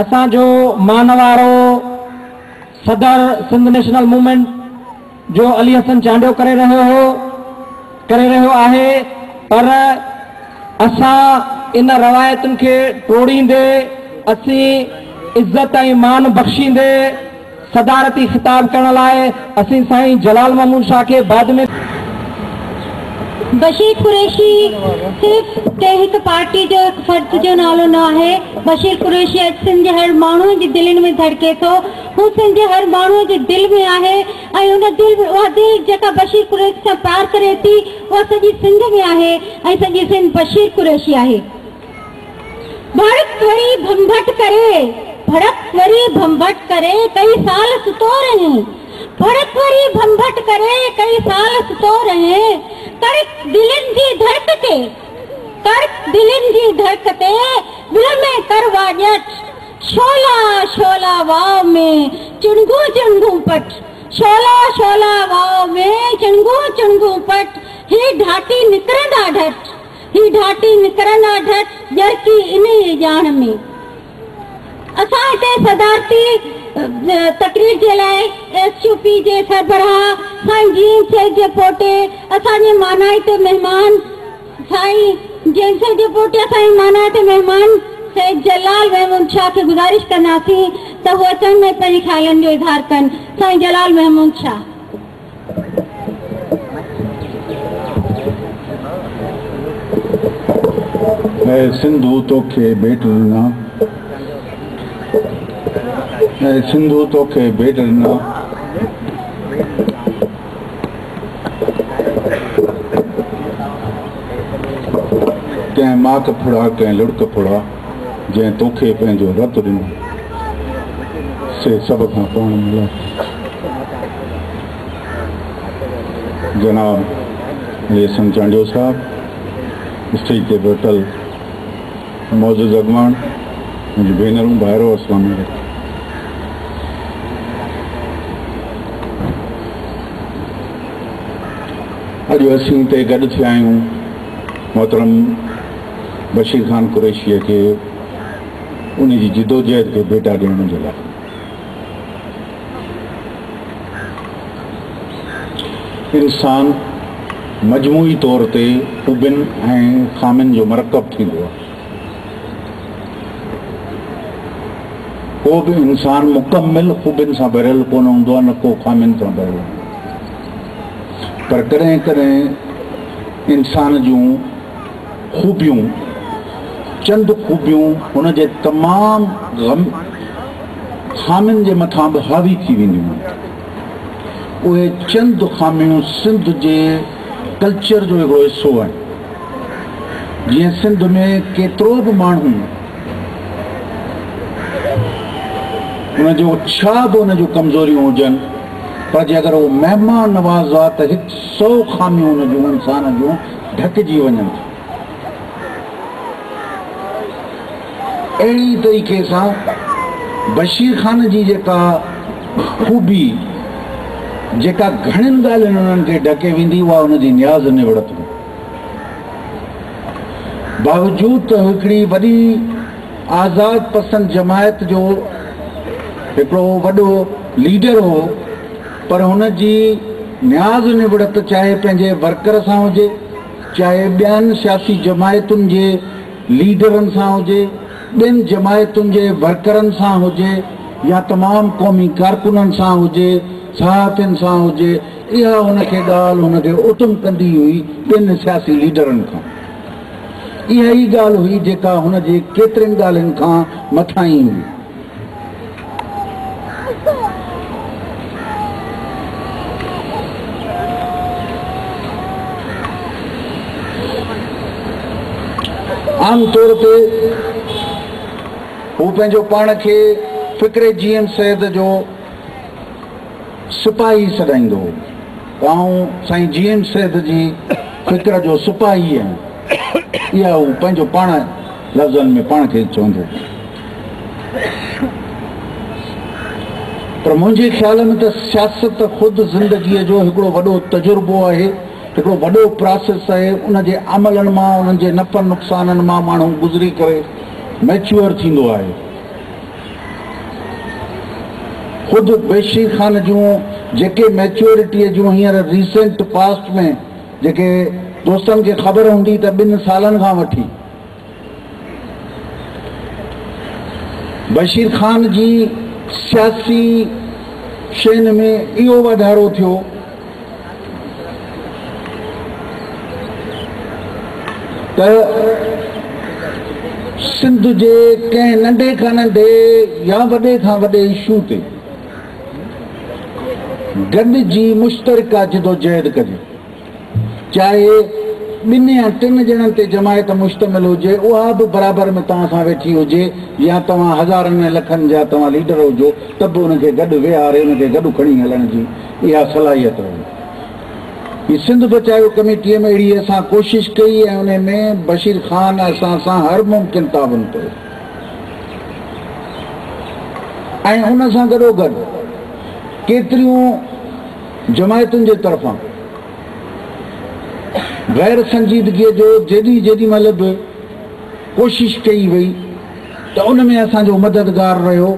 असांजो मानवारो सदर Sindh national movement जो अली हसन चांडियो करे रहियो आहे, पर असां इन रवायतुनि खे तोड़ींदे असीं इज्जत ऐं मान बख़्शींदे सदारती खिताब करण लाइ असीं साईं जलाल महमूद शाह के बाद में बशीर कुरैशी सिर्फ एक पार्टी जो एक फर्द जो नालो न है। बशीर कुरैशी अज सिंध हर माण्हू जी दिलनि में धड़के थो, हू सिंध हर माण्हू जे दिल में आहे ऐं उन दिल जेका बशीर कुरैशी सां प्यार करे थी उहा सॼी सिंध में आहे ऐं सॼी सिंध बशीर कुरैशी आहे। भड़क वरी भंभट करे कई साल सुतो रहे, भड़क वरी भंभट करे कई साल सुतो रहे, कर दिलन जी धड़कते दिल में कर वाजट, शोला वाव में चुनगू पट, शोला वाव में चुनगू पट, ही ढाटी निकरंदा ढट जरकी इन जान में। असां हिते सदारती तकरीर जे लाइ SUP जे सरबराह साईं जीन शेख जे पोटे असांजे मानाइत मेहमान साईं जीन शेख जे पोटे असांजे मानाइत मेहमान सैयद जलाल महमूद शाह खे गुज़ारिश कंदासीं त हू अचण में पंहिंजे ख़्यालनि जो इज़हार कनि। साईं जलाल महमूद शाह। सिंधु तोखे भेट ॾिना, सिंधु तोखे भेट ॾिना, कंहिं माक फुड़ा कंहिं लुड़क फुड़ा, जंहिं तोखे पंहिंजो रत ॾिनो से सभ खां पाण मिला। जनाब अली हसन चांडियो साहब, स्टेज ते वेठल मौजूद अॻवान, मुंहिंजी भेनरूं भाइरो, अस्सलाम वालेकुम। अॼु असीं हिते गॾु थिया आहियूं मोहतरम बशीर ख़ान कुरैशीअ खे उन जी जिदोजहद खे भेटा ॾियण जे लाइ। इंसान मजमूई तौर ते ख़ूबियुनि ऐं ख़ामियुनि जो मरकब थींदो आहे। को बि इंसान मुकमिल ख़ूबियुनि सां भरियल कोन हूंदो आहे, न को ख़ामियुनि सां भरियल, पर कॾहिं कॾहिं इंसान जूं ख़ूबियूं, चंद ख़ूबियूं हुनजे तमामु ख़ामियुनि जे मथां बि हावी थी वेंदियूं आहिनि। उहे चंद ख़ामियूं सिंध जे कल्चर जो हिकिड़ो हिसो आहे। जीअं सिंध में केतिरो बि माण्हू हुनजो छा बि हुनजूं कमज़ोरियूं हुजनि, पर जे अगरि उहो महिमान नवाज़ आहे त 100 ख़ामियूं हुनजूं इंसान जूं ढकिजी वञनि। अहिड़ी तरीक़े सां बशीर ख़ान जी जेका ख़ूबी, जेका घणियुनि ॻाल्हियुनि हुननि खे ढके वेंदी, उहा हुनजी न्याज़ निवड़त हुई। बावजूद त हिकिड़ी वॾी आज़ाद पसंद जमायत जो हिकिड़ो वॾो लीडर हो, पर हुनजी न्याज़ निवड़त चाहे पंहिंजे वर्कर सां हुजे, चाहे ॿियनि सियासी जमायतुनि जे लीडरनि सां हुजे, ॿियनि जमायतुनि जे वर्करनि सां हुजे, या तमामु क़ौमी कारकुननि सां हुजे, सहाफ़ियुनि सां हुजे, इहा हुनखे ॻाल्हि हुनखे उतम कंदी हुई ॿियनि सियासी लीडरनि खां। इहा ई ॻाल्हि हुई जेका हुनजे केतिरनि ॻाल्हियुनि खां मथां ई हुई। आम तौर ते हू पंहिंजो पाण खे फ़िक्रे GM सैद जो सिपाही सॾाईंदो हो। आऊं साईं GM सैद जी फ़िक्र जो सिपाही आहियां, इहा हू पंहिंजो पाण लफ़्ज़नि में पाण खे चवंदो। पर मुंहिंजे ख़्याल में त सियासत ख़ुदि ज़िंदगीअ जो हिकिड़ो वॾो तजुर्बो आहे, हिकिड़ो वॾो प्रोसेस आहे। उनजे अमलनि मां, उन्हनि जे नफ़नि नुक़साननि मां माण्हू गुज़री करे मैच्योर थींदो आहे। ख़ुदि बशीर ख़ान जूं जेके मैच्योरिटीअ जूं हींअर रीसेंट पास्ट में जेके दोस्तनि खे ख़बर हूंदी त 2 सालनि खां वठी बशीर ख़ान जी सियासी शयुनि में इहो वाधारो थियो त सिंध जे कंहिं नंढे खां नंढे या वॾे खां वॾे इशू ते गॾिजी मुश्तरका जिदोजहद कजे, चाहे 2 या 3 ॼणनि ते जमायत मुश्तमिल हुजे, उहा बि बराबरि में तव्हां सां वेठी हुजे, या तव्हां हज़ारनि लखनि जा तव्हां लीडर हुजो, त बि हुनखे गॾु विहारे हुनखे गॾु खणी हलण जी इहा सलाहियत रहे। हीअ सिंध बचायो कमेटीअ में अहिड़ी असां कोशिशि कई ऐं उन में बशीर ख़ान असां सां हर मुमकिन ताबन कयो ऐं हुन सां गॾोगॾु केतिरियूं जमायतुनि जे तरफ़ां गैर संजीदगीअ जो जेॾी महिल बि कोशिशि कई वई त उन में असांजो मददगार रहियो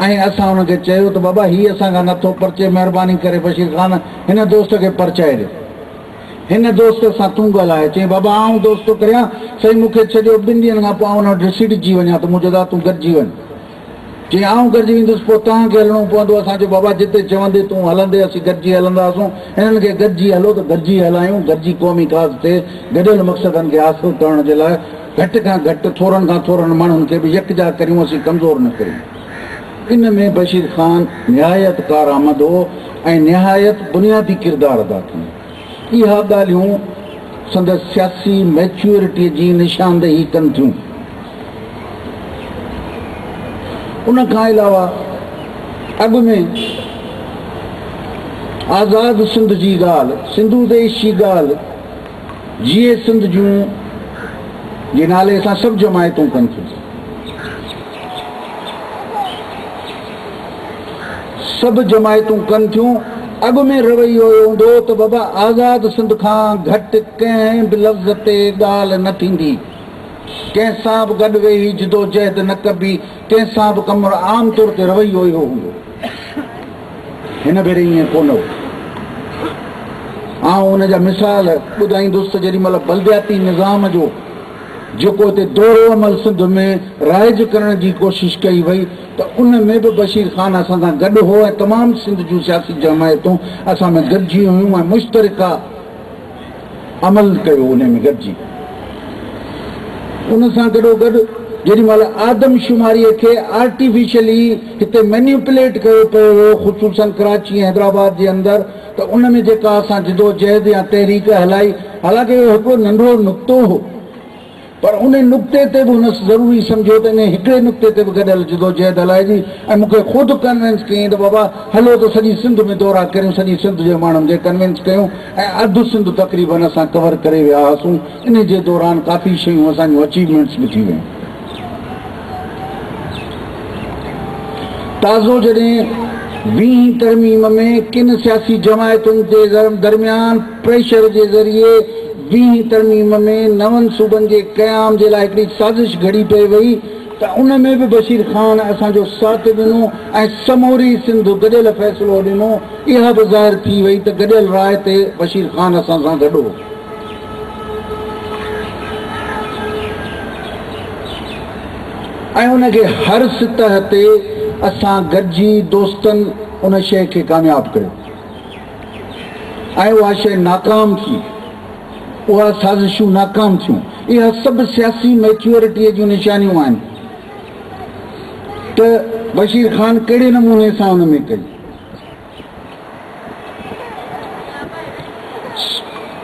ऐं असां हुनखे चयो त बाबा हीअ असांखां नथो परचे, महिरबानी करे बशीर ख़ान हिन दोस्त खे परचाए ॾे, हिन दोस्त सां तूं ॻाल्हाए। चई बाबा आउं दोस्तो करियां, सही मूंखे छॾियो 2 ॾींहंनि खां पोइ हुन वटि ॾिसिजी वञा त मुंहिंजो तूं गॾिजी वञ। चई आउं गॾिजी वेंदुसि, पोइ तव्हांखे हलणो पवंदो। असांजो बाबा जिते चवंदे तूं हलंदे असीं गॾिजी हलंदासीं, हिननि खे गॾिजी हलो त गॾिजी हलायूं, गॾिजी क़ौमी ख़ास ते गॾियल मक़सदनि खे हासिल करण जे लाइ घटि खां घटि थोरनि खां थोरनि माण्हुनि खे बि यकजा करियूं, असीं कमज़ोर न करियूं। इन में बशीर ख़ान निहायत कारआमद हो ऐं निहायत बुनियादी किरदारु अदा कयो। इहा ॻाल्हियूं संदसि सियासी मैच्योरिटीअ जी निशानदेही कनि थियूं। उन खां अलावा अॻु में आज़ाद सिंध जी ॻाल्हि, सिंधु देश जी ॻाल्हि, जीए सिंध जूं जे नाले सां सभु जमायतूं कनि थियूं, सभु जमायतूं कनि थियूं। अॻु में रवैयो हूंदो त बाबा आज़ाद सिंध खां घटि कंहिं बि लफ़्ज़ ते ॻाल्हि न थींदी, कंहिंसां बि गॾु वेही जिदोजहद न कबी, कंहिंसां बि कमु, आम तौर ते रवैयो इहो हूंदो। हिन भेरे ईअं कोन हो। आउं हुनजा मिसाल ॿुधाईंदुसि त जेॾी महिल बलदियाती निज़ाम जो जेको हिते दोरो अमल सिंध में राइज करण जी कोशिशि कई वई त उन में बि बशीर ख़ान असां सां गॾु हो ऐं तमामु सिंध जूं सियासी जमायतूं असां में गॾिजी हुयूं ऐं मुश्तरका अमल कयो उन में गॾिजी। उन सां गॾोगॾु जेॾी महिल आदमशुमारीअ खे आर्टिफिशियली हिते मैन्युपुलेट कयो पियो हो, ख़ुसूसन कराची ऐं हैदराबाद जे अंदरि, त उन में जेका असां जिदोजहद या तहरीक हलाई, हालांकि इहो हिकिड़ो नंढो नुक़्तो हो, पर उन नुक़्ते ते बि हुन ज़रूरी सम्झो त इन हिकिड़े नुक़्ते ते बि गॾियल जिदोजहद हलाइजी ऐं मूंखे ख़ुदि कन्विंस कयईं त बाबा हलो त सॼी सिंध में दौरा करियूं, सॼी सिंध जे माण्हुनि खे कन्विंस कयूं ऐं अधु सिंध तक़रीबन असां कवर करे विया हुआसीं। इन जे दौरान काफ़ी शयूं असांजूं अचीवमेंट्स बि थी वियूं। ताज़ो जॾहिं 20 तरमीम में किन सियासी जमायतुनि जे दरमियान प्रेशर जे ज़रिए 20 तरमीम में 9 सूबनि जे क़याम जे लाइ हिकिड़ी साज़िश घड़ी पई वई त उन में बि बशीर ख़ान असांजो साथ ॾिनो ऐं समूरी सिंध गॾियल फ़ैसिलो ॾिनो। इहा बि ज़ाहिर थी वई त गॾियल राय ते बशीर ख़ान असां सां गॾु हो। ऐं उनखे हर सतह ते असां गॾिजी दोस्तनि उन शइ खे कामयाबु कयो ऐं उहा शइ नाकाम थी, उहा साज़िशूं नाकाम थियूं। इहा सभु सियासी मैच्योरिटीअ जूं निशानियूं आहिनि त बशीर ख़ान कहिड़े नमूने सां हुन में कई।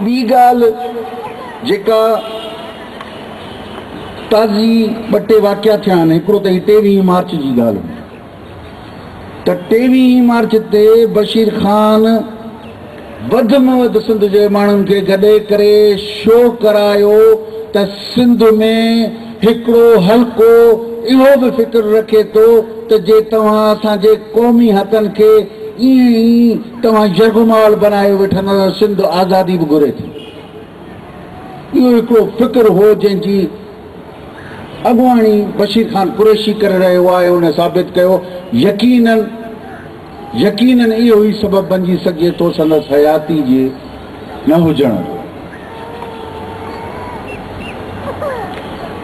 ॿी ॻाल्हि जेका ताज़ी 2 टे वाक़िया थिया आहिनि, हिकिड़ो त 23 मार्च जी ॻाल्हि हुई त 23 मार्च ते बशीर ख़ान वध में वधि सिंध जे माण्हुनि खे गॾे करे शो करायो त सिंध में हिकिड़ो हल्को इहो बि फ़िक्र रखे थो त जे तव्हां असांजे क़ौमी हक़नि खे ईअं ई तव्हां यरगुमाल बनाए वेठंदा, सिंध आज़ादी बि घुरे थी। इहो हिकिड़ो फ़िक्र हो जंहिंजी अॻुवाणी बशीर ख़ान कुरैशी करे रहियो आहे। उन साबित कयो यकीनन इहो ई सबबु बणिजी सघे थो संदसि हयाती जे न हुजण जो।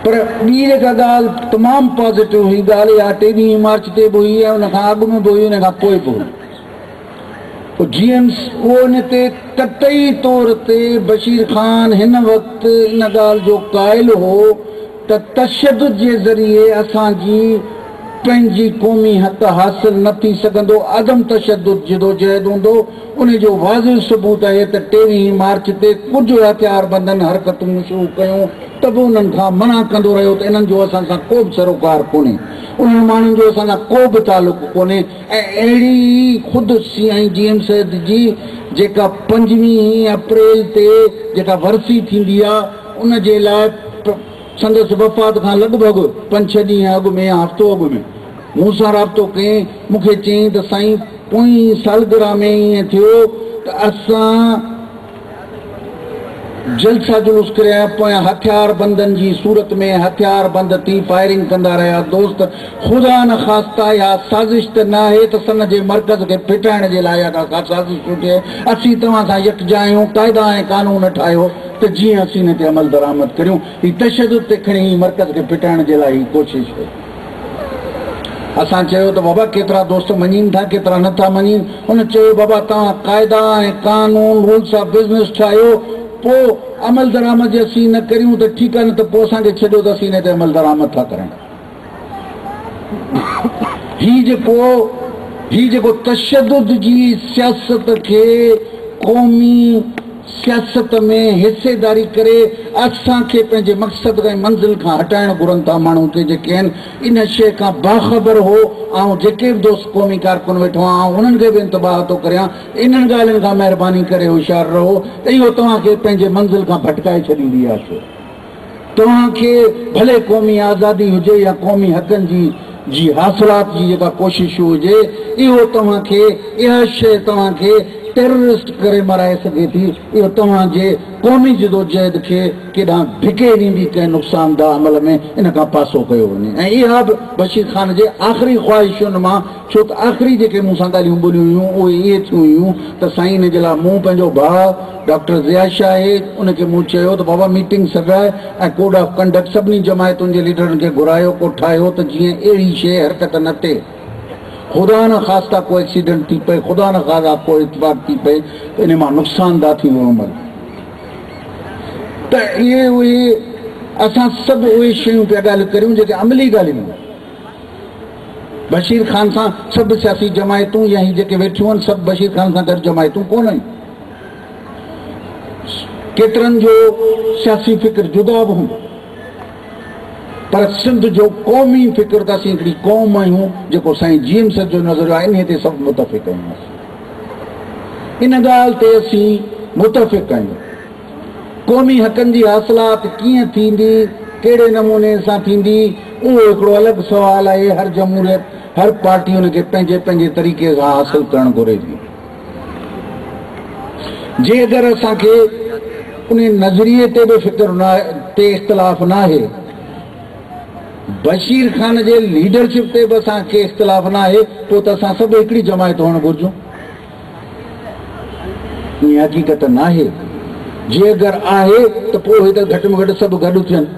पर ॿी जेका ॻाल्हि तमामु पॉज़िटिव हुई, ॻाल्हि इहा 23 मार्च ते बि हुई ऐं उन खां अॻु में बि हुई, उन खां पोइ बि हुई। जीएम्स उहो इन ते कतई तौर ते बशीर ख़ान हिन वक़्तु इन ॻाल्हि जो क़ाइल हो त तशद्दुद जे ज़रिए असांजी पंहिंजी क़ौमी हक़ हासिल न थी सघंदो। अदम तशद्दुद जदोजहद हूंदो। उन जो वाज़िह सबूत आहे त 23 मार्च ते कुझु हथियारबंदनि हरकतूं शुरू कयूं त बि उन्हनि खां मना कंदो रहियो त इन्हनि जो असां सां को बि सरोकार कोन्हे, उन्हनि माण्हुनि जो असां सां को बि तालुक़ु कोन्हे। ऐं अहिड़ी ख़ुदि जीएम्स जी जेका 5 अप्रैल ते जेका वरसी थींदी आहे, उन जे लाइ संदसि वफ़ात खां लॻभॻि 5-6 ॾींहं अॻु में या हफ़्तो अॻु में मूं सां राब्तो कयईं। मूंखे चयईं त साईं पोइ सालगिरह में ईअं थियो त असां जलसा जुलूस करिया, पोयां हथियारबंदनि जी सूरत में हथियारबंद थी फायरिंग कंदा रहिया दोस्त। ख़ुदा न ख़ास्ता या साज़िश त न आहे त सन जे मर्कज़ खे फिटाइण जे लाइ साज़िश थिए। असीं तव्हां सां यकजा आहियूं, क़ाइदा ऐं कानून ठाहियो त जीअं असीं हिन ते अमल दरामद करियूं। ही तशद्दुद ते खणी मर्कज़ खे फिटाइण जे लाइ ही कोशिशि कई। असां चयो त बाबा केतिरा दोस्त मञीनि था, केतिरा नथा मञीनि। हुन चयो बाबा तव्हां क़ाइदा ऐं कानून रूल्स ऑफ बिज़नेस ठाहियो, पोइ अमल दरामद जे असीं न करियूं त ठीकु आहे, न त पोइ असांखे छॾियो त असीं हिन ते अमल दरामद था करूं। ही जेको तशद्दुद जी सियासत खे क़ौमी सियासत में हिसेदारी करे असांखे पंहिंजे मक़सद ऐं मंज़िल खां हटाइण घुरनि था माण्हू के जेके आहिनि। इन शइ खां बाख़बर हो। ऐं जेके बि दोस्त क़ौमी कारकुन वेठो आहियां उन्हनि खे बि इंतबाह थो करियां, इन्हनि ॻाल्हियुनि खां महिरबानी करे होशियारु रहो त इहो तव्हांखे पंहिंजे मंज़िल खां भटकाए छॾींदी आहे। तव्हांखे भले क़ौमी आज़ादी हुजे या क़ौमी हक़नि जी हासिलात जी जेका कोशिश हुजे, इहो तव्हांखे इहा शइ तव्हांखे टेररिस्ट करे मराए सघे थी। इहो तव्हांजे क़ौमी जदोजहद खे केॾांहुं धिके ॾींदी कंहिं नुक़सानदा अमल में इन खां पासो कयो वञे। ऐं इहा बि बशीर ख़ान जे आख़िरी ख़्वाहिशुनि मां, छो त आख़िरी जेके मूं सां ॻाल्हियूं ॿोलियूं हुयूं उहे इहे थियूं हुयूं त साईं इन जे लाइ मूं पंहिंजो भाउ डॉक्टर ज़िया शाह उनखे मूं चयो त बाबा मीटिंग सघाए ऐं कोड ऑफ कंडक्ट सभिनी जमायतुनि जे लीडरनि खे घुरायो, को ठाहियो त जीअं अहिड़ी शइ हरकत न थिए। ख़ुदा न ख़ास्ता को एक्सीडेंट थी पए, ख़ुदा न ख़ास्ता को इतफाक़ थी पए त इन मां नुक़सानदा थी वियो अमल। त उहे असां सभु उहे शयूं पिया ॻाल्हि करियूं जेके अमली ॻाल्हियूं। बशीर ख़ान सां सभु सियासी जमायतूं या ही जेके वेठियूं आहिनि सभु बशीर ख़ान सां गॾु जमायतूं कोन आहिनि। केतिरनि जो सियासी फ़िक्र जुदा बि हूंदो, पर सिंध जो क़ौमी फ़िक्र त असीं हिकिड़ी क़ौम आहियूं जेको साईं जीएम्स जो नज़रियो आहे, इन ते सभु मुतफ़िक़ आहियूं। इन ॻाल्हि ते असीं मुतफ़िक़ आहियूं। क़ौमी हक़नि जी हासिलात कीअं थींदी, कहिड़े नमूने सां थींदी, उहो हिकिड़ो अलॻि सुवाल आहे। हर जमहूरियत, हर पार्टी हुनखे पंहिंजे पंहिंजे तरीक़े सां हासिल करणु घुरे थी। जे अगरि असांखे उन नज़रिए ते बि फ़िक्र न ते इख़्तिलाफ़ न आहे, बशीर ख़ान जे लीडरशिप ते बि असांखे इख़्तिलाफ़ न आहे, पोइ त असां सभु हिकिड़ी जमायत हुअणु घुरिजूं। ईअं हक़ीक़त न आहे। जे अगरि आहे त पोइ त घटि में घटि सभु गॾु थियनि।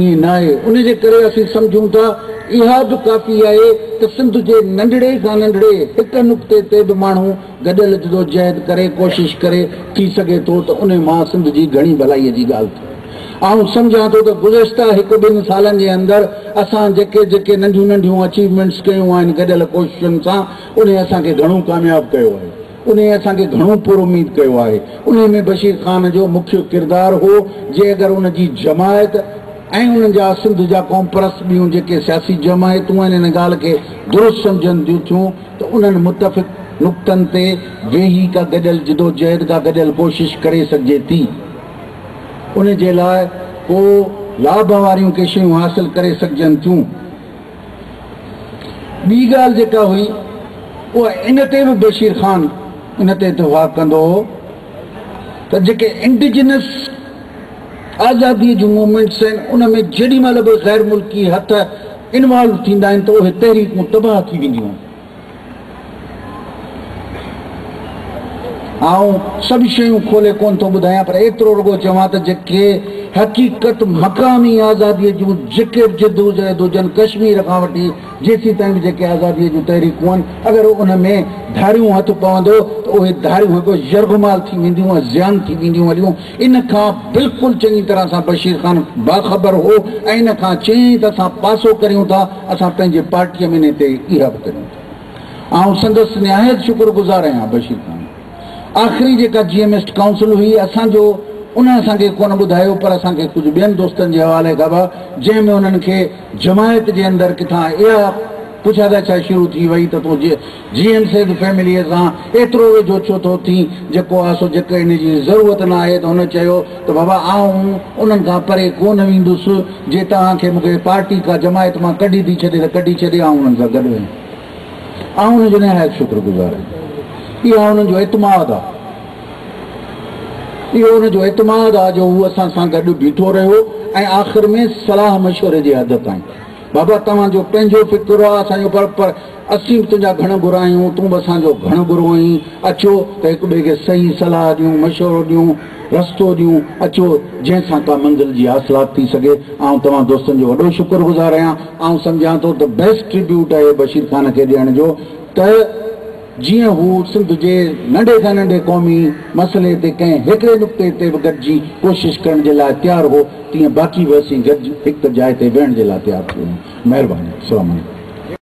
ईअं न आहे। उन जे करे असीं सम्झूं था इहा बि काफ़ी आहे त सिंध जे नंढड़े खां नंढड़े हिकु नुक़्ते ते बि माण्हू गॾियल जदोजहद करे कोशिशि करे थी सघे थो त उन मां सिंध जी घणी भलाईअ जी ॻाल्हि थिए। ऐं सम्झां थो त गुज़िश्ता 1-2 सालनि जे अंदरि असां जेके जेके नंढियूं नंढियूं अचीवमेंट्स कयूं आहिनि गॾियल कोशिशुनि सां, उन असांखे घणो कामयाबु कयो आहे, उन असांखे घणो पुरुमीद कयो आहे। उन में बशीर ख़ान जो मुख्य किरदारु हो। जे अगरि उन जी जमायत ऐं उन्हनि जा सिंध जा कॉम्प्रस ॿियूं जेके सियासी जमायतूं आहिनि इन ॻाल्हि खे दुरुस्त सम्झनि थियूं त उन्हनि मुतफ़िक़ नुक़्तनि ते वेही का गॾियल जदोजहद का गॾियल कोशिशि करे सघिजे थी। उन जे लाइ को लाभ वारियूं के शयूं हासिल करे सघजनि थियूं। ॿी ॻाल्हि जेका हुई उहा इन ते बि बशीर ख़ान इन ते इतफ़ाक़ कंदो हो त जेके इंडिजिनस आज़ादी जो मूवमेंट्स आहिनि उन में जेॾी महिल बि ग़ैर मुल्की हथ इन्वॉल्व थींदा आहिनि त उहे तहरीकूं तबाह थी वेंदियूं आहिनि। आऊं सभु शयूं खोले कोन थो ॿुधायां, पर एतिरो रुॻो चवां त जेके हक़ीक़त मक़ामी आज़ादीअ जूं जेके बि जदोजहद हुजनि कश्मीर खां वठी जेसीं ताईं बि जेके आज़ादीअ जूं तहरीकूं आहिनि, अगरि उन में धारियूं हथु पवंदो त उहे धारियूं हिकु यरगुमाल थी वेंदियूं, ज़ियान थी वेंदियूं हलियूं। इन खां बिल्कुलु चङी तरह सां बशीर ख़ान बाख़बर हो ऐं इन खां चयईं त असां पासो करियूं था, असां पंहिंजे पार्टीअ में इन ते इहा बि करियूं था। ऐं संदसि निहायत शुक्रगुज़ार आहियां बशीर ख़ान। आख़िरी जेका GMS काउंसिल हुई असांजो उन असांखे कोन ॿुधायो, पर असांखे कुझु ॿियनि दोस्तनि जे हवाले ख़बर जंहिंमें उन्हनि खे जमायत जे अंदरि किथां इहा पुछादा शुरू थी वई त तूं GMC फैमिलीअ सां एतिरो वेझो छो थो थी, जेको आहे सो जेके इन जी ज़रूरत न आहे। त हुन चयो त बाबा आऊं उन्हनि खां परे कोन वेंदुसि, जे तव्हांखे मूंखे पार्टी खां जमायत मां कढी थी छॾे त कढी छॾे, ऐं उन्हनि सां गॾु वेंदुसि। ऐं हुनजो निहायत शुक्रगुज़ार आहियां। इहा हुननि जो एतमाद आहे, इहो हुनजो एतमाद आहे जो हू असां सां गॾु बीठो रहियो ऐं आख़िर में सलाह मशवरे जी हद ताईं बाबा तव्हांजो पंहिंजो फ़िक्र आहे असांजो, पर असीं बि तुंहिंजा घण घुर आहियूं, तूं बि असांजो घण घुरो आहीं। अचो त हिक ॿिए खे सही सलाह ॾियूं, मशवरो ॾियूं, रस्तो ॾियूं, अचो जंहिंसां का मंज़िल जी हासिलात थी सघे। ऐं तव्हां दोस्तनि जो वॾो शुक्रगुज़ार आहियां। ऐं सम्झां थो त बेस्ट ट्रिब्यूट आहे बशीर ख़ान खे ॾियण जो, त जीअं हू सिंध जे नंढे खां नंढे क़ौमी मसइले ते कंहिं हिकिड़े नुक़्ते ते बि गॾिजी कोशिशि करण जे लाइ तयारु हो, तीअं बाक़ी बि असीं गॾिजी हिकु जाइ ते वेहण जे लाइ तयारु थी वियूं। महिरबानी। अस्सलामु अलैकुम।